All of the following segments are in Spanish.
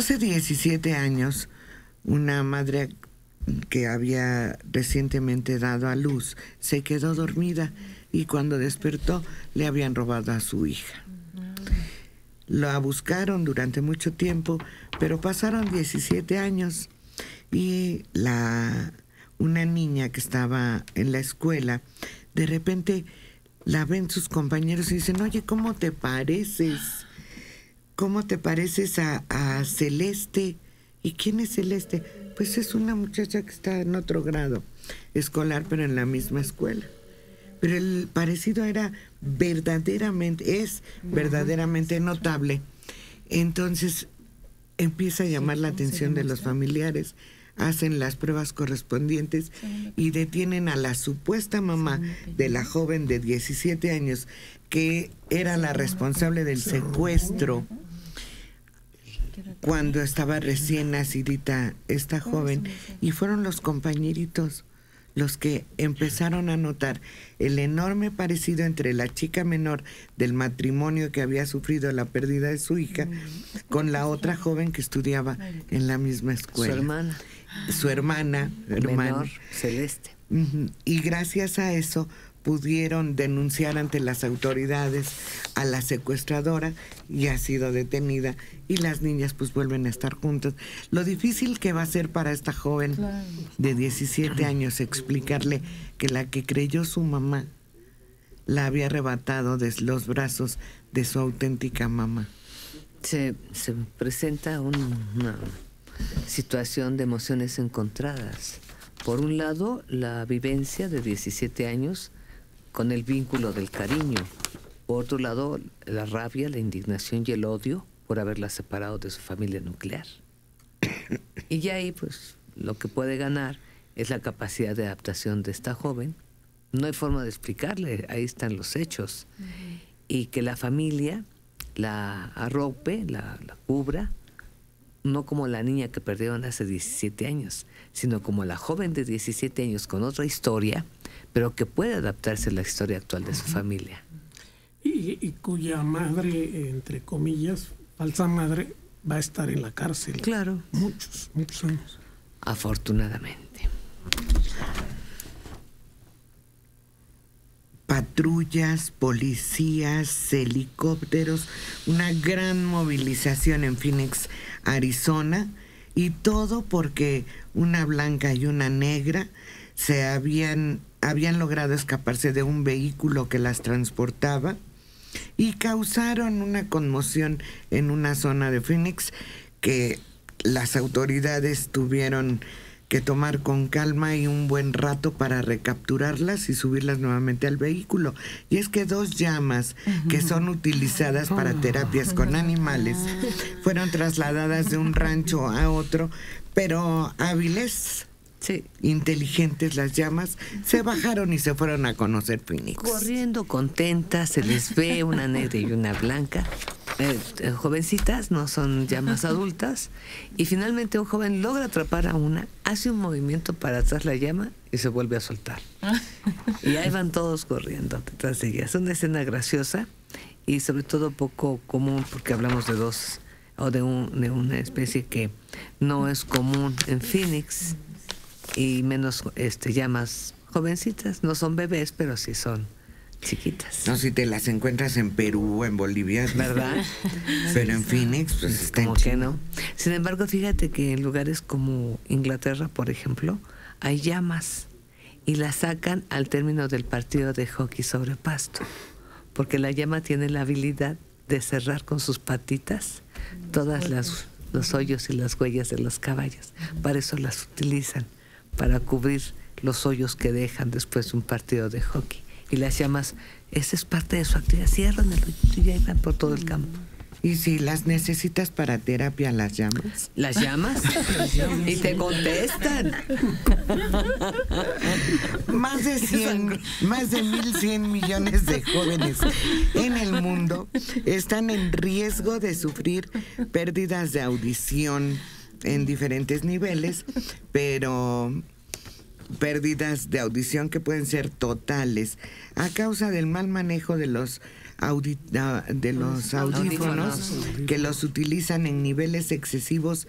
Hace 17 años, una madre que había recientemente dado a luz se quedó dormida y cuando despertó le habían robado a su hija. La buscaron durante mucho tiempo, pero pasaron 17 años y una niña que estaba en la escuela, de repente la ven sus compañeros y dicen, oye, ¿cómo te pareces? ¿Cómo te pareces a Celeste? ¿Y quién es Celeste? Pues es una muchacha que está en otro grado escolar, pero en la misma escuela. Pero el parecido es verdaderamente notable. Entonces empieza a llamar la atención de los familiares, hacen las pruebas correspondientes y detienen a la supuesta mamá de la joven de 17 años, que era la responsable del secuestro cuando estaba recién nacidita esta joven, y fueron los compañeritos los que empezaron a notar el enorme parecido entre la chica menor del matrimonio que había sufrido la pérdida de su hija con la otra joven que estudiaba en la misma escuela. Su hermana menor, Celeste. Y gracias a eso pudieron denunciar ante las autoridades a la secuestradora y ha sido detenida, y las niñas pues vuelven a estar juntas. Lo difícil que va a ser para esta joven de 17 años explicarle que la que creyó su mamá la había arrebatado de los brazos de su auténtica mamá. Se presenta una situación de emociones encontradas. Por un lado, la vivencia de 17 años con el vínculo del cariño. Por otro lado, la rabia, la indignación y el odio por haberla separado de su familia nuclear. Y ya ahí, pues, lo que puede ganar es la capacidad de adaptación de esta joven. No hay forma de explicarle, ahí están los hechos. Y que la familia la arrope, la cubra, no como la niña que perdieron hace 17 años, sino como la joven de 17 años con otra historia, pero que puede adaptarse a la historia actual de su familia. Y cuya madre, entre comillas, falsa madre, va a estar en la cárcel. Claro. Muchos años. Afortunadamente. Patrullas, policías, helicópteros, una gran movilización en Phoenix, Arizona, y todo porque una blanca y una negra habían logrado escaparse de un vehículo que las transportaba y causaron una conmoción en una zona de Phoenix que las autoridades tuvieron que tomar con calma y un buen rato para recapturarlas y subirlas nuevamente al vehículo. Y es que 2 llamas que son utilizadas para terapias con animales fueron trasladadas de un rancho a otro, pero hábiles, inteligentes las llamas, se bajaron y se fueron a conocer Phoenix. Corriendo contentas, se les ve una negra y una blanca. Jovencitas, no son llamas adultas, y finalmente un joven logra atrapar a una, hace un movimiento para atrás la llama y se vuelve a soltar. Y ahí van todos corriendo detrás de ella. Es una escena graciosa y sobre todo poco común, porque hablamos de dos, o de una especie que no es común en Phoenix, y menos llamas jovencitas. No son bebés, pero sí son chiquitas. No, si te las encuentras en Perú o en Bolivia, ¿verdad? Pero en Phoenix, pues está como que no. Sin embargo, fíjate que en lugares como Inglaterra, por ejemplo, hay llamas y las sacan al término del partido de hockey sobre pasto, porque la llama tiene la habilidad de cerrar con sus patitas todas los hoyos y las huellas de los caballos. Para eso las utilizan, para cubrir los hoyos que dejan después de un partido de hockey. Y las llamas, esa es parte de su actividad, cierran el hoyito y ya van por todo el campo. ¿Y si las necesitas para terapia, las llamas? ¿Las llamas? Y te contestan. Más de 1.100 millones de jóvenes en el mundo están en riesgo de sufrir pérdidas de audición en diferentes niveles, pero pérdidas de audición que pueden ser totales a causa del mal manejo de los audífonos que los utilizan en niveles excesivos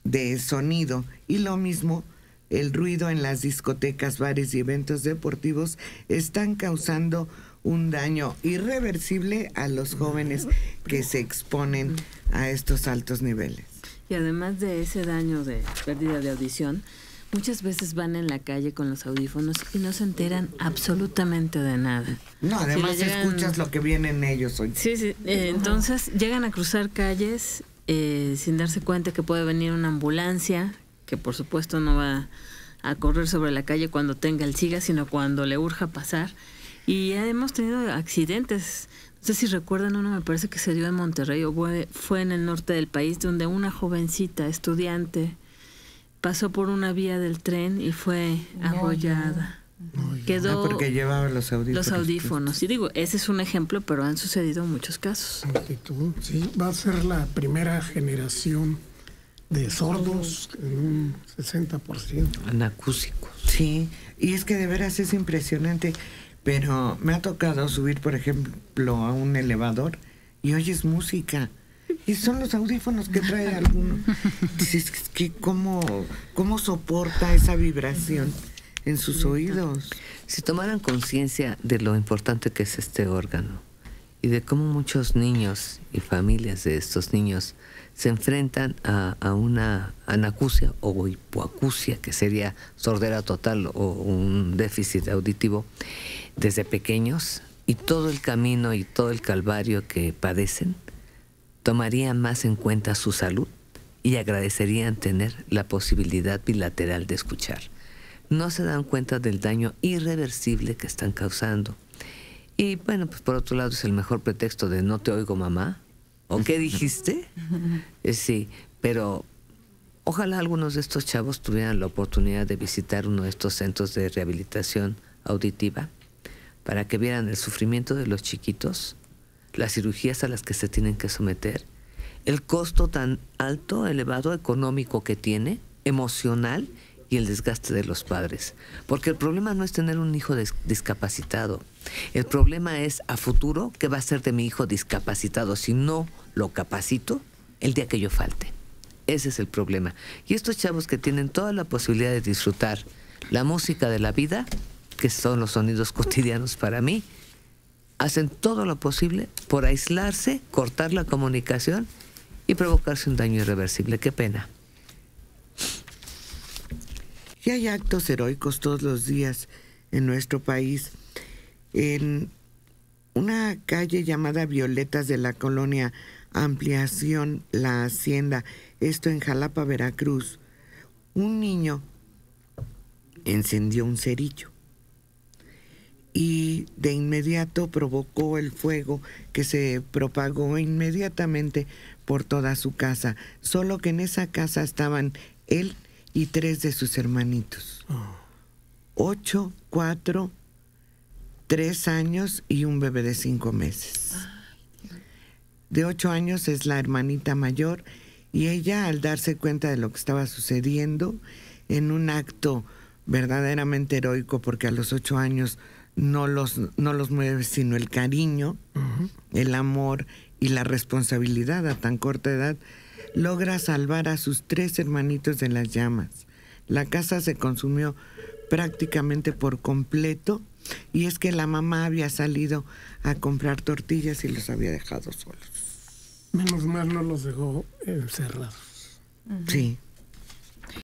de sonido, y lo mismo el ruido en las discotecas, bares y eventos deportivos están causando un daño irreversible a los jóvenes que se exponen a estos altos niveles. Y además de ese daño de pérdida de audición, muchas veces van en la calle con los audífonos y no se enteran absolutamente de nada. No, además escuchas lo que vienen ellos hoy. Sí, sí. Entonces llegan a cruzar calles sin darse cuenta que puede venir una ambulancia, que por supuesto no va a correr sobre la calle cuando tenga el SIGA, sino cuando le urja pasar. Y hemos tenido accidentes. No sé si recuerdan uno, me parece que se dio en Monterrey o fue en el norte del país, donde una jovencita estudiante pasó por una vía del tren y fue arrollada. Quedó porque llevaba los audífonos. Los audífonos. Y digo, ese es un ejemplo, pero han sucedido muchos casos. Sí, va a ser la primera generación de sordos en un 60%. Anacúsicos. Sí, y es que de veras es impresionante. Pero me ha tocado subir, por ejemplo, a un elevador y oyes música. Y son los audífonos que trae alguno. Dices, ¿cómo soporta esa vibración en sus oídos? Si tomaran conciencia de lo importante que es este órgano y de cómo muchos niños y familias de estos niños se enfrentan a una anacusia o hipoacusia, que sería sordera total o un déficit auditivo, desde pequeños, y todo el camino y todo el calvario que padecen, tomarían más en cuenta su salud y agradecerían tener la posibilidad bilateral de escuchar. No se dan cuenta del daño irreversible que están causando. Y bueno, pues por otro lado es el mejor pretexto de no te oigo, mamá. ¿O qué dijiste? Sí, pero ojalá algunos de estos chavos tuvieran la oportunidad de visitar uno de estos centros de rehabilitación auditiva para que vieran el sufrimiento de los chiquitos, las cirugías a las que se tienen que someter, el costo tan alto, elevado, económico que tiene, emocional, y el desgaste de los padres. Porque el problema no es tener un hijo discapacitado. El problema es a futuro qué va a ser de mi hijo discapacitado si no lo capacito el día que yo falte. Ese es el problema. Y estos chavos que tienen toda la posibilidad de disfrutar la música de la vida, que son los sonidos cotidianos para mí, hacen todo lo posible por aislarse, cortar la comunicación y provocarse un daño irreversible. Qué pena. Y hay actos heroicos todos los días en nuestro país. En una calle llamada Violetas de la colonia Ampliación La Hacienda, esto en Jalapa, Veracruz, un niño encendió un cerillo y de inmediato provocó el fuego que se propagó inmediatamente por toda su casa, solo que en esa casa estaban él y 3 de sus hermanitos. 8, 4, 3 años y un bebé de 5 meses. De 8 años es la hermanita mayor, y ella, al darse cuenta de lo que estaba sucediendo, en un acto verdaderamente heroico, porque a los 8 años no los mueve sino el cariño, el amor y la responsabilidad a tan corta edad, logra salvar a sus 3 hermanitos de las llamas. La casa se consumió prácticamente por completo, y es que la mamá había salido a comprar tortillas y los había dejado solos. Menos mal no los dejó encerrados. Sí.